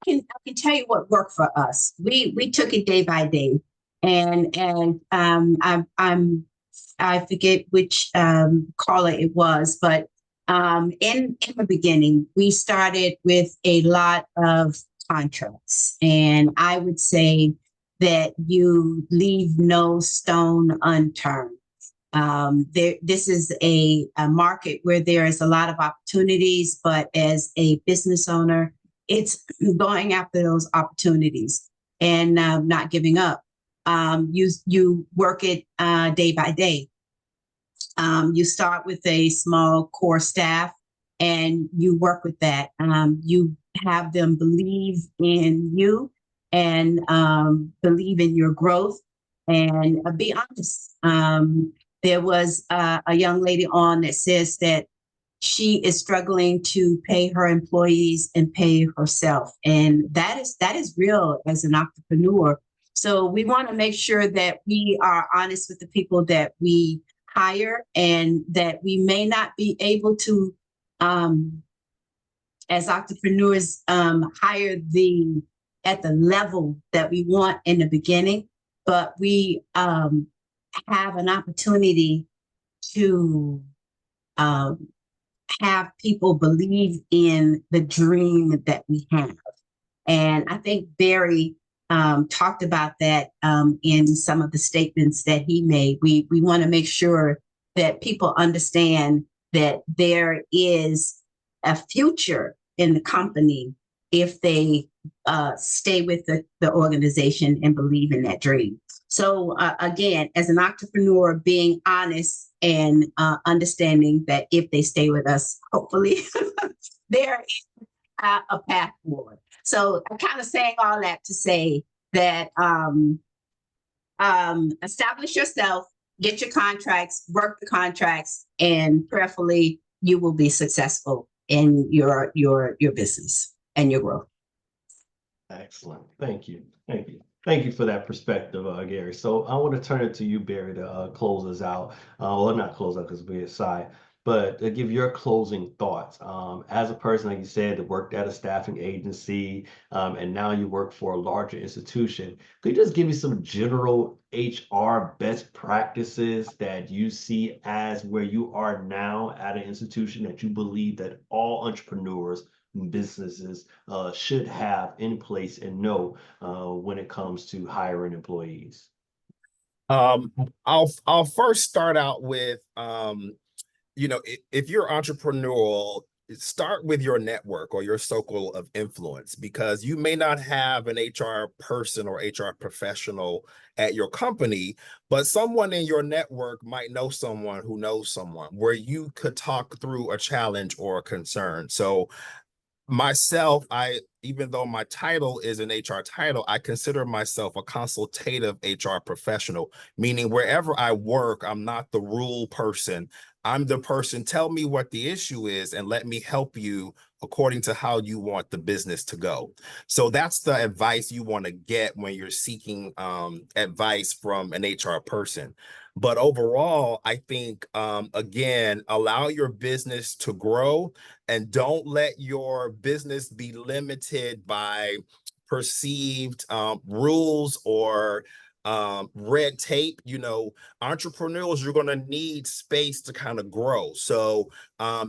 can tell you what worked for us. We took it day by day, and I forget which caller it was, but in the beginning we started with a lot of contracts, and I would say that you leave no stone unturned. This is a market where there is a lot of opportunities, but as a business owner, it's going after those opportunities and not giving up. You work it day by day. You start with a small core staff and you work with that. You have them believe in you and believe in your growth and be honest. There was a young lady on that says that she is struggling to pay her employees and pay herself. And that is real as an entrepreneur. So we want to make sure that we are honest with the people that we hire and that we may not be able to, as entrepreneurs, hire at the level that we want in the beginning, but we have an opportunity to have people believe in the dream that we have. And I think Barry talked about that in some of the statements that he made. We want to make sure that people understand that there is a future in the company if they stay with the organization and believe in that dream. So again, as an entrepreneur, being honest and understanding that if they stay with us, hopefully there is a path forward. So I'm kind of saying all that to say that establish yourself, get your contracts, work the contracts, and prayerfully you will be successful in your business and your growth. Excellent. Thank you. Thank you. Thank you for that perspective, Gary. So I want to turn it to you, Barry, to close us out. Well, not close out because we're aside, but give your closing thoughts. As a person, like you said, that worked at a staffing agency, and now you work for a larger institution, could you just give me some general HR best practices that you see as where you are now at an institution that you believe that all entrepreneurs businesses should have in place and know when it comes to hiring employees? I'll first start out with if you're entrepreneurial, start with your network or your circle of influence, because you may not have an HR person or HR professional at your company, but someone in your network might know someone who knows someone where you could talk through a challenge or a concern. So myself, even though my title is an HR title, I consider myself a consultative HR professional, meaning wherever I work, I'm not the rule person. I'm the person, tell me what the issue is and let me help you according to how you want the business to go. So that's the advice you want to get when you're seeking advice from an HR person. But overall, I think, again, allow your business to grow and don't let your business be limited by perceived rules or red tape. Entrepreneurs, you're going to need space to kind of grow. So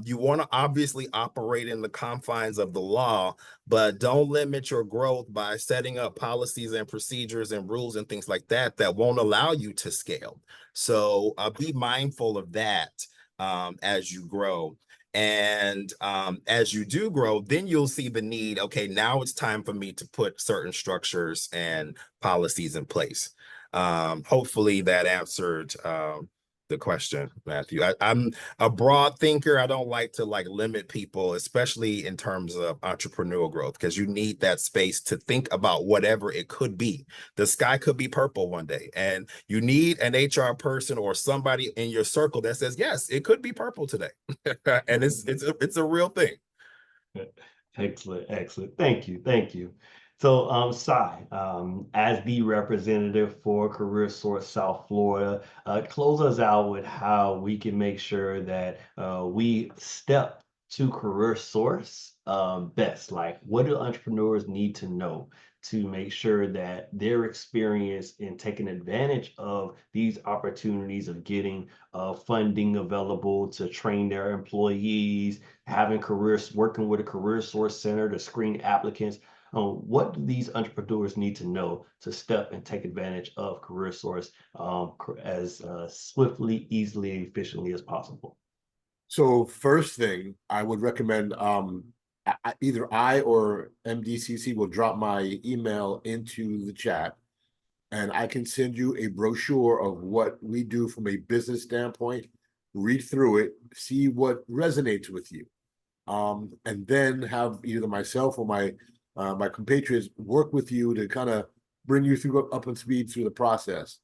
you want to obviously operate in the confines of the law, but don't limit your growth by setting up policies and procedures and rules and things like that that won't allow you to scale. So be mindful of that as you grow. And as you do grow, then you'll see the need, okay, now it's time for me to put certain structures and policies in place. Hopefully that answered the question, Matthew. I'm a broad thinker. I don't like to limit people, especially in terms of entrepreneurial growth, because you need that space to think about whatever it could be. The sky could be purple one day, and you need an HR person or somebody in your circle that says, yes, it could be purple today. And it's a real thing. Excellent, excellent. Thank you, thank you. So, Sai, as the representative for CareerSource South Florida, close us out with how we can make sure that we step to CareerSource best. Like, what do entrepreneurs need to know to make sure that their experience in taking advantage of these opportunities of getting funding available to train their employees, having careers, working with a career source center to screen applicants. What do these entrepreneurs need to know to step and take advantage of CareerSource as swiftly, easily, efficiently as possible? So first thing I would recommend, either I or MDCC will drop my email into the chat, and I can send you a brochure of what we do from a business standpoint. Read through it, see what resonates with you, and then have either myself or my compatriots work with you to kind of bring you through up on speed through the process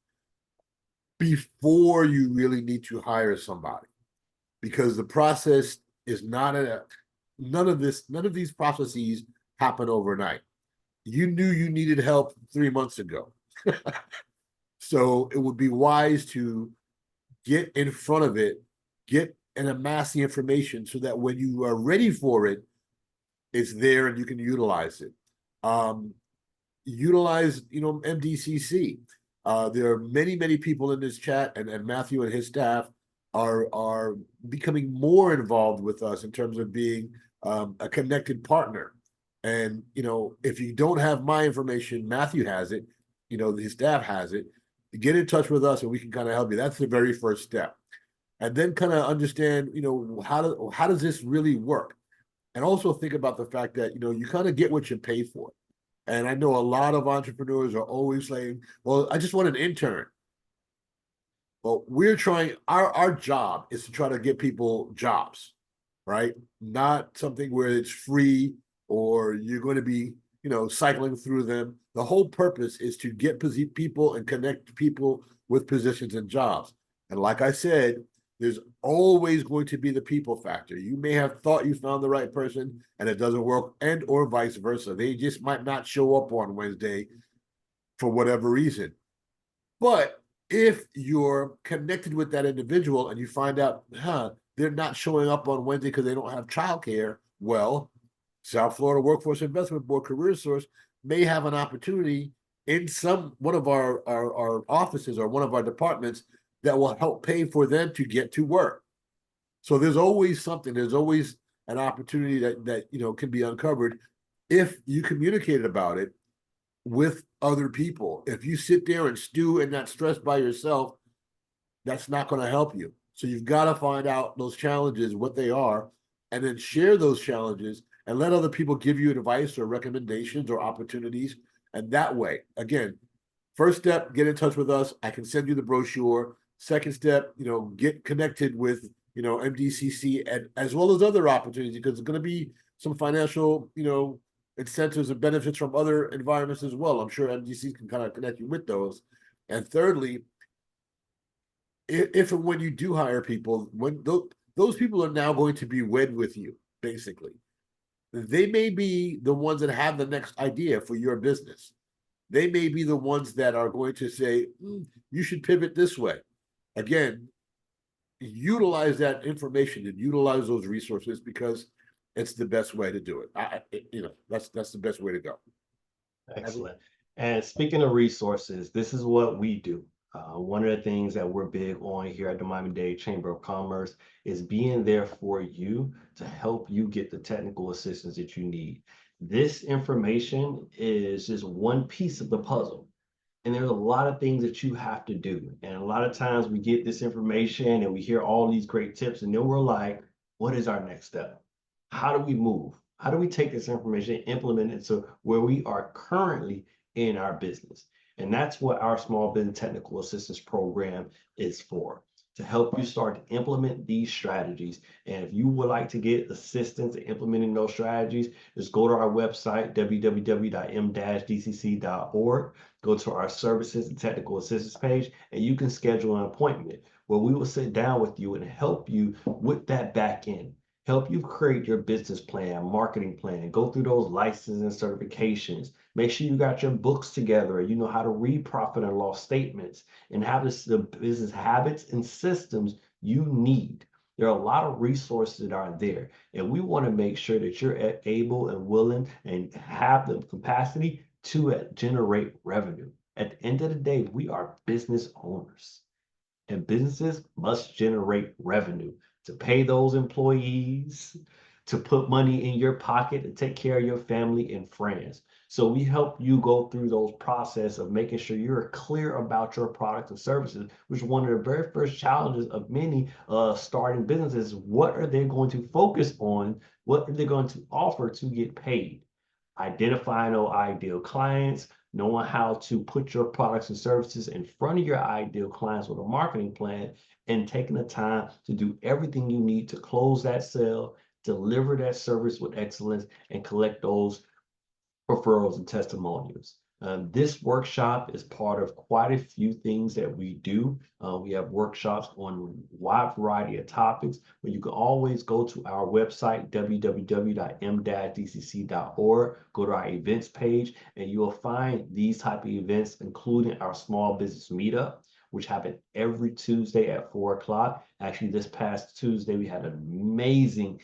before you really need to hire somebody, because the process is not none of these processes happen overnight. You knew you needed help 3 months ago. So it would be wise to get in front of it, get and amass the information so that when you are ready for it, it's there and you can utilize it. Utilize, MDCC. There are many people in this chat, and Matthew and his staff are becoming more involved with us in terms of being a connected partner. And if you don't have my information, Matthew has it. His staff has it. Get in touch with us, and we can kind of help you. That's the very first step. And then kind of understand, how does this really work? And also think about the fact that, you kind of get what you pay for. And I know a lot of entrepreneurs are always saying, well, I just want an intern. Well, we're trying, our job is to try to get people jobs, right? Not something where it's free or you're going to be, cycling through them. The whole purpose is to get people and connect people with positions and jobs. And like I said, there's always going to be the people factor. You may have thought you found the right person and it doesn't work, and or vice versa. They just might not show up on Wednesday for whatever reason. But if you're connected with that individual and you find out, they're not showing up on Wednesday because they don't have childcare, well, South Florida Workforce Investment Board CareerSource may have an opportunity in one of our offices or one of our departments that will help pay for them to get to work. So there's always something, there's always an opportunity that can be uncovered if you communicated about it with other people. If you sit there and stew and not stress by yourself, that's not going to help you. So you've got to find out those challenges, what they are, and then share those challenges and let other people give you advice or recommendations or opportunities. And that way, again, first step, get in touch with us. I can send you the brochure. Second step, get connected with, MDCC and as well as other opportunities, because there's going to be some financial, incentives and benefits from other environments as well. I'm sure MDC can kind of connect you with those. And thirdly, if and when you do hire people, when those people are now going to be wed with you, basically. They may be the ones that have the next idea for your business. They may be the ones that are going to say, you should pivot this way. Again, utilize that information and utilize those resources because it's the best way to do it. That's the best way to go. Excellent. And speaking of resources, this is what we do. One of the things that we're big on here at the Miami-Dade Chamber of Commerce is being there for you to help you get the technical assistance that you need. This information is just one piece of the puzzle. And there's a lot of things that you have to do. And a lot of times we get this information and we hear all these great tips, and then we're like, what is our next step? How do we move? How do we take this information and implement it to where we are currently in our business? And that's what our small business technical assistance program is for, to help you start to implement these strategies. And if you would like to get assistance in implementing those strategies, just go to our website, www.m-dcc.org, go to our services and technical assistance page, and you can schedule an appointment where we will sit down with you and help you with that back end. Help you create your business plan, marketing plan, go through those licenses and certifications. Make sure you got your books together and you know how to read profit and loss statements and have the business habits and systems you need. There are a lot of resources that are there, and we want to make sure that you're able and willing and have the capacity to generate revenue. At the end of the day, we are business owners, and businesses must generate revenue to pay those employees, to put money in your pocket, to take care of your family and friends. So we help you go through those process of making sure you're clear about your products and services, which is one of the very first challenges of many starting businesses. What are they going to focus on? What are they going to offer to get paid? Identifying those ideal clients, knowing how to put your products and services in front of your ideal clients with a marketing plan, and taking the time to do everything you need to close that sale, deliver that service with excellence, and collect those referrals and testimonials. This workshop is part of quite a few things that we do. We have workshops on a wide variety of topics, but you can always go to our website, www.m-dcc.org, go to our events page, and you will find these type of events, including our small business meetup, which happen every Tuesday at 4 o'clock. Actually, this past Tuesday, we had an amazing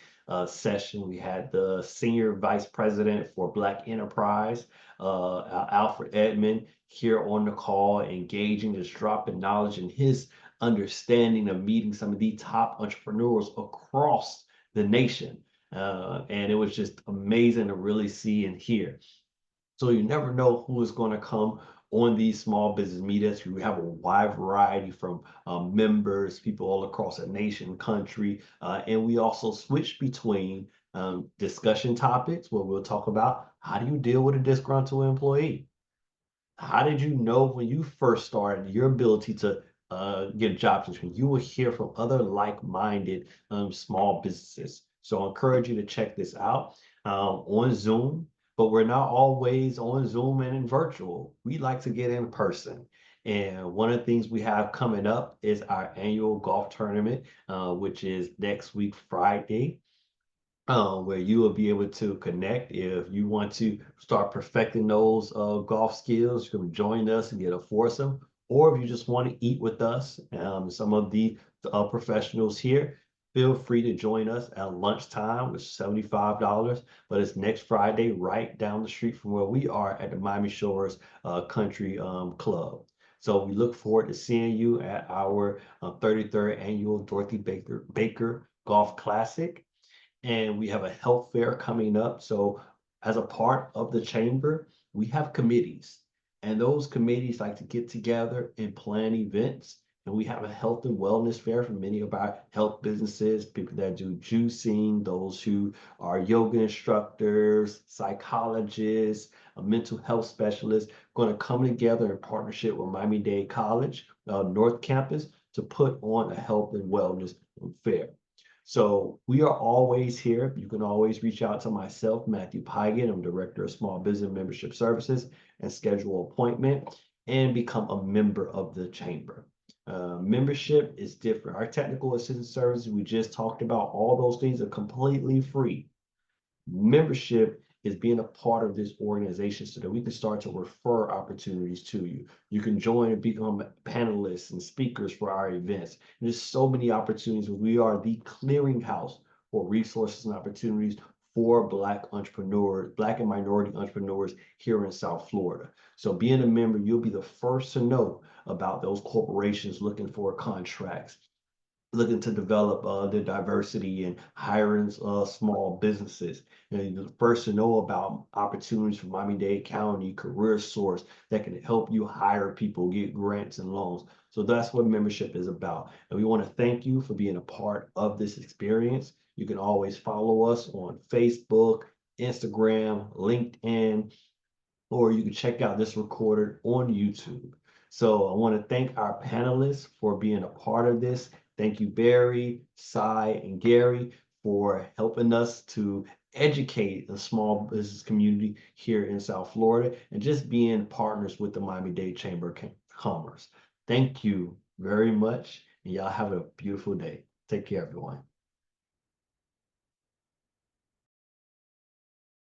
session. We had the Senior Vice President for Black Enterprise, Alfred Edmond, here on the call, engaging, just dropping knowledge and his understanding of meeting some of the top entrepreneurs across the nation. And it was just amazing to really see and hear. So you never know who is going to come on these small business meetups. We have a wide variety from members, people all across the nation, country, and we also switch between discussion topics where we'll talk about how do you deal with a disgruntled employee? How did you know when you first started your ability to get a job description? You will hear from other like-minded small businesses. So I encourage you to check this out on Zoom, but we're not always on Zoom and in virtual. We like to get in person. And one of the things we have coming up is our annual golf tournament, which is next week, Friday, where you will be able to connect. If you want to start perfecting those golf skills, you can join us and get a foursome. Or if you just want to eat with us, some of the professionals here, feel free to join us at lunchtime with $75. But it's next Friday, right down the street from where we are at the Miami Shores Country Club. So we look forward to seeing you at our 33rd annual Dorothy Baker Golf Classic. And we have a health fair coming up. So as a part of the chamber, we have committees, and those committees like to get together and plan events. And we have a health and wellness fair for many of our health businesses, people that do juicing, those who are yoga instructors, psychologists, mental health specialists, going to come together in partnership with Miami-Dade College, North Campus, to put on a health and wellness fair. So we are always here. You can always reach out to myself, Matthew Pygott. I'm Director of Small Business Membership Services, and schedule an appointment and become a member of the chamber. Membership is different. Our technical assistance services we just talked about, all those things are completely free. Membership is being a part of this organization so that we can start to refer opportunities to you. You can join and become panelists and speakers for our events. And there's so many opportunities. We are the clearinghouse for resources and opportunities for Black entrepreneurs, Black and minority entrepreneurs here in South Florida. So being a member, you'll be the first to know about those corporations looking for contracts, looking to develop the diversity and hiring small businesses. And you're the first to know about opportunities from Miami-Dade County, CareerSource that can help you hire people, get grants and loans. So that's what membership is about. And we want to thank you for being a part of this experience. You can always follow us on Facebook, Instagram, LinkedIn, or you can check out this recorded on YouTube. So I want to thank our panelists for being a part of this. Thank you, Barry, Cy, and Gary, for helping us to educate the small business community here in South Florida and just being partners with the Miami-Dade Chamber of Commerce. Thank you very much, and y'all have a beautiful day. Take care, everyone.